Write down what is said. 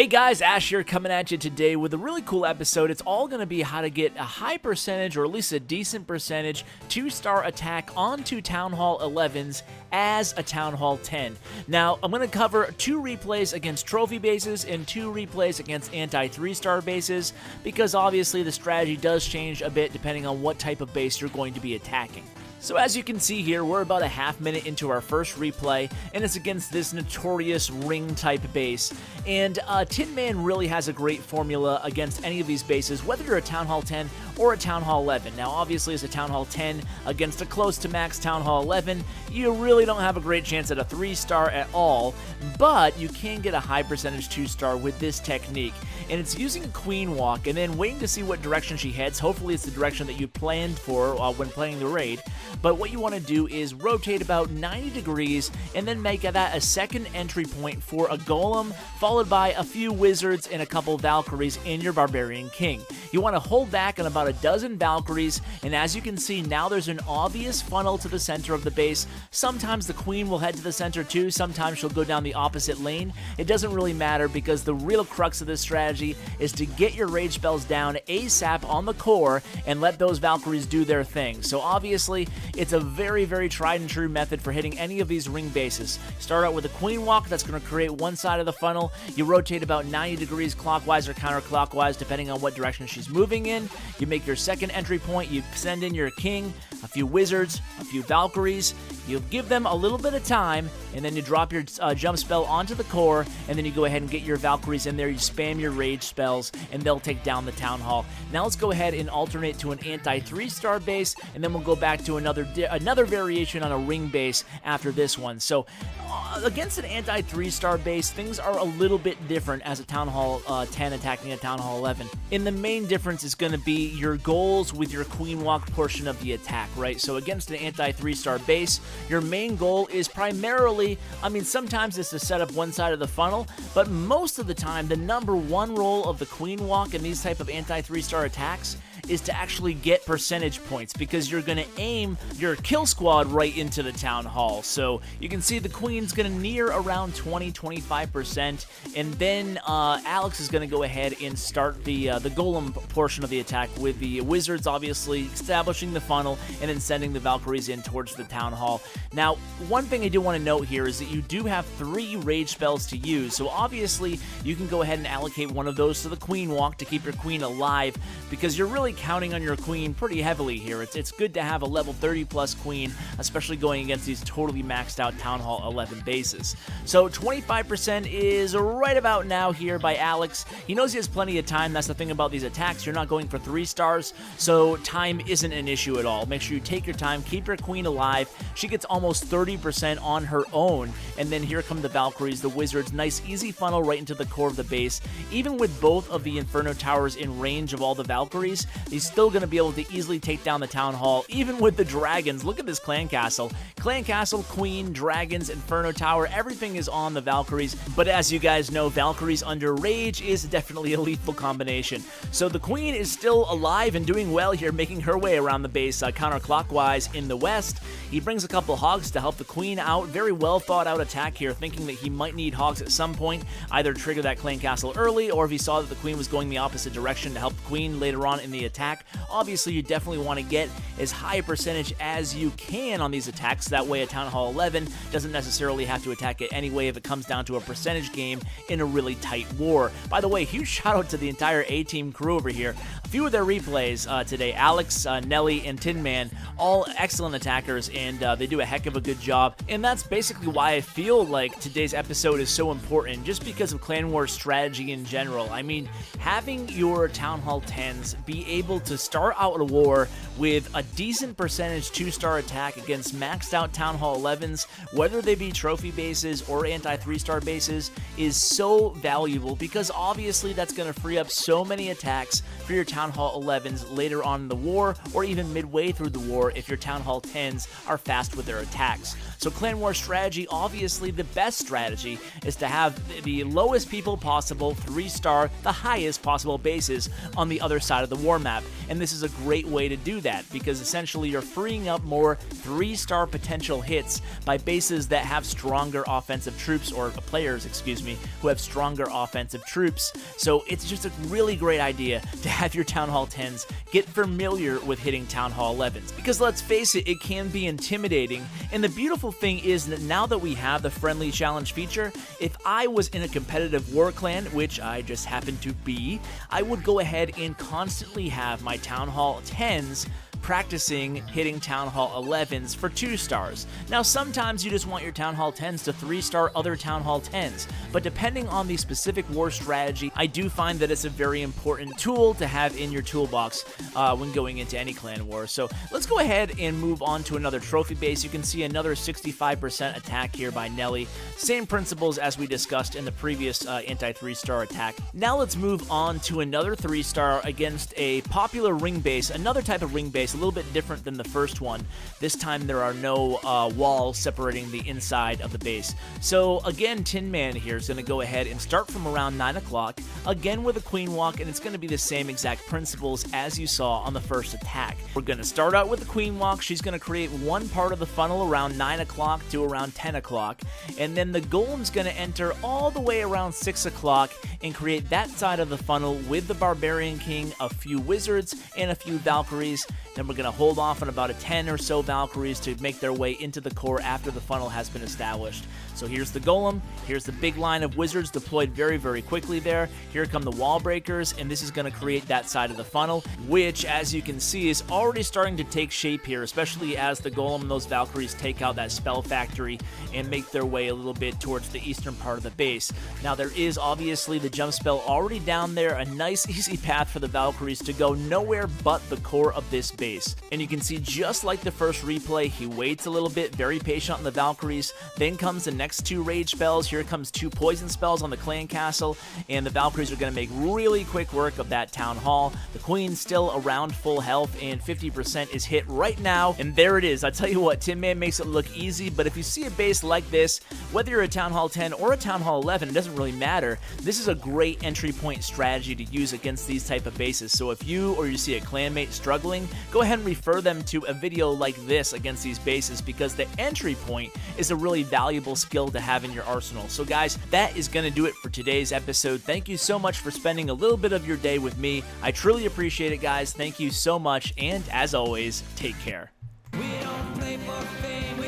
Hey guys, Ash here coming at you today with a really cool episode. It's all going to be how to get a high percentage, or at least a decent percentage, 2-star attack onto Town Hall 11s as a Town Hall 10. Now, I'm going to cover 2 replays against trophy bases and 2 replays against anti-3-star bases, because obviously the strategy does change a bit depending on what type of base you're going to be attacking. So as you can see here, we're about a half minute into our first replay, and it's against this notorious ring-type base. And Tin Man really has a great formula against any of these bases, whether you're a Town Hall 10 or a Town Hall 11. Now, obviously, as a Town Hall 10 against a close-to-max Town Hall 11, you really don't have a great chance at a 3-star at all, but you can get a high percentage 2-star with this technique. And it's using a Queen Walk and then waiting to see what direction she heads. Hopefully, it's the direction that you planned for when playing the raid. But what you want to do is rotate about 90 degrees and then make that a second entry point for a Golem, followed by a few Wizards and a couple Valkyries in your Barbarian King. You want to hold back on about a dozen Valkyries, and as you can see, now there's an obvious funnel to the center of the base. Sometimes the Queen will head to the center too, sometimes she'll go down the opposite lane. It doesn't really matter, because the real crux of this strategy is to get your rage spells down ASAP on the core and let those Valkyries do their thing. So obviously, it's a very, very tried and true method for hitting any of these ring bases. Start out with a Queen Walk, that's going to create one side of the funnel. You rotate about 90 degrees clockwise or counterclockwise, depending on what direction she's moving in. You make your second entry point, you send in your King, a few Wizards, a few Valkyries. You give them a little bit of time, and then you drop your jump spell onto the core, and then you go ahead and get your Valkyries in there. You spam your rage spells, and they'll take down the Town Hall. Now let's go ahead and alternate to an anti-3-star base, and then we'll go back to another variation on a ring base after this one. So against an anti-3-star base, things are a little bit different as a Town Hall 10 attacking a Town Hall 11. And the main difference is going to be your goals with your Queen Walk portion of the attack, right? So against an anti-3-star base, your main goal is primarily, sometimes it's to set up one side of the funnel, but most of the time, the number one role of the Queen Walk in these type of anti-3-star attacks is to actually get percentage points, because you're going to aim your kill squad right into the Town Hall. So you can see the Queen's going to near around 20-25%, and then Alex is going to go ahead and start the Golem portion of the attack with the Wizards, obviously establishing the funnel and then sending the Valkyries in towards the Town Hall. Now, one thing I do want to note here is that you do have 3 rage spells to use, so obviously you can go ahead and allocate one of those to the Queen Walk to keep your Queen alive, because you're really counting on your Queen pretty heavily here. It's good to have a level 30 plus Queen, especially going against these totally maxed out Town Hall 11 bases. So 25% is right about now here by Alex. He knows he has plenty of time. That's the thing about these attacks. You're not going for 3 stars, so time isn't an issue at all. Make sure you take your time, keep your Queen alive. She gets almost 30% on her own, and then here come the Valkyries, the Wizards. Nice easy funnel right into the core of the base. Even with both of the Inferno Towers in range of all the Valkyries, he's still going to be able to easily take down the Town Hall, even with the dragons. Look at this clan castle. Clan castle, Queen, dragons, Inferno Tower, everything is on the Valkyries. But as you guys know, Valkyries under rage is definitely a lethal combination. So the Queen is still alive and doing well here, making her way around the base counterclockwise in the west. He brings a couple Hogs to help the Queen out. Very well thought out attack here, thinking that he might need Hogs at some point, either trigger that clan castle early, or if he saw that the Queen was going the opposite direction, to help the Queen later on in the attack. Obviously, you definitely want to get as high a percentage as you can on these attacks. That way a Town Hall 11 doesn't necessarily have to attack it anyway if it comes down to a percentage game in a really tight war. By the way, huge shout out to the entire A-Team crew over here. A few of their replays today, Alex, Nelly, and Tin Man, all excellent attackers, and they do a heck of a good job. And that's basically why I feel like today's episode is so important, just because of Clan War strategy in general. Having your Town Hall 10s be able to start out a war with a decent percentage 2-star attack against maxed out Town Hall 11s, whether they be trophy bases or anti-3-star bases, is so valuable, because obviously that's going to free up so many attacks for your Town Hall 11s later on in the war, or even midway through the war if your Town Hall 10s are fast with their attacks. So Clan War strategy, obviously the best strategy is to have the lowest people possible 3-star, the highest possible bases on the other side of the war map. And this is a great way to do that, because essentially you're freeing up more 3-star potential hits by bases that have stronger offensive troops, or players, excuse me, who have stronger offensive troops. So it's just a really great idea to have your Town Hall 10s get familiar with hitting Town Hall 11s, because let's face it, it can be intimidating. And the beautiful thing is that now that we have the friendly challenge feature, if I was in a competitive war clan, which I just happen to be, I would go ahead and constantly have my Town Hall 10s practicing hitting Town Hall 11s for 2 stars. Now, sometimes you just want your Town Hall 10s to 3-star other Town Hall 10s, but depending on the specific war strategy, I do find that it's a very important tool to have in your toolbox when going into any clan war. So let's go ahead and move on to another trophy base. You can see another 65% attack here by Nelly. Same principles as we discussed in the previous anti-3-star attack. Now let's move on to another 3-star against a popular ring base, another type of ring base, a little bit different than the first one. This time there are no walls separating the inside of the base. So again, Tin Man here is going to go ahead and start from around 9 o'clock, again with a queen walk, and it's going to be the same exact principles as you saw on the first attack. We're going to start out with the queen walk. She's going to create one part of the funnel around 9 o'clock to around 10 o'clock, and then the golem's going to enter all the way around 6 o'clock and create that side of the funnel with the Barbarian King, a few wizards, and a few Valkyries. Then we're going to hold off on about a 10 or so Valkyries to make their way into the core after the funnel has been established. So here's the golem, here's the big line of wizards deployed very, very quickly there. Here come the wall breakers, and this is going to create that side of the funnel, which, as you can see, is already starting to take shape here, especially as the golem and those Valkyries take out that spell factory and make their way a little bit towards the eastern part of the base. Now, there is obviously the jump spell already down there, a nice, easy path for the Valkyries to go nowhere but the core of this base. And you can see, just like the first replay, he waits a little bit, very patient on the Valkyries. Then comes the next 2 rage spells. Here comes 2 poison spells on the clan castle, and the Valkyries are going to make really quick work of that town hall. The queen's still around full health, and 50% is hit right now, and there it is. I tell you what, Tin Man makes it look easy, but if you see a base like this, whether you're a Town Hall 10 or a Town Hall 11, it doesn't really matter. This is a great entry point strategy to use against these type of bases. So if you or you see a clanmate struggling, go ahead and refer them to a video like this against these bases, because the entry point is a really valuable skill to have in your arsenal. So guys, that is going to do it for today's episode. Thank you so much for spending a little bit of your day with me. I truly appreciate it, guys. Thank you so much, and as always, take care. We don't play for fame.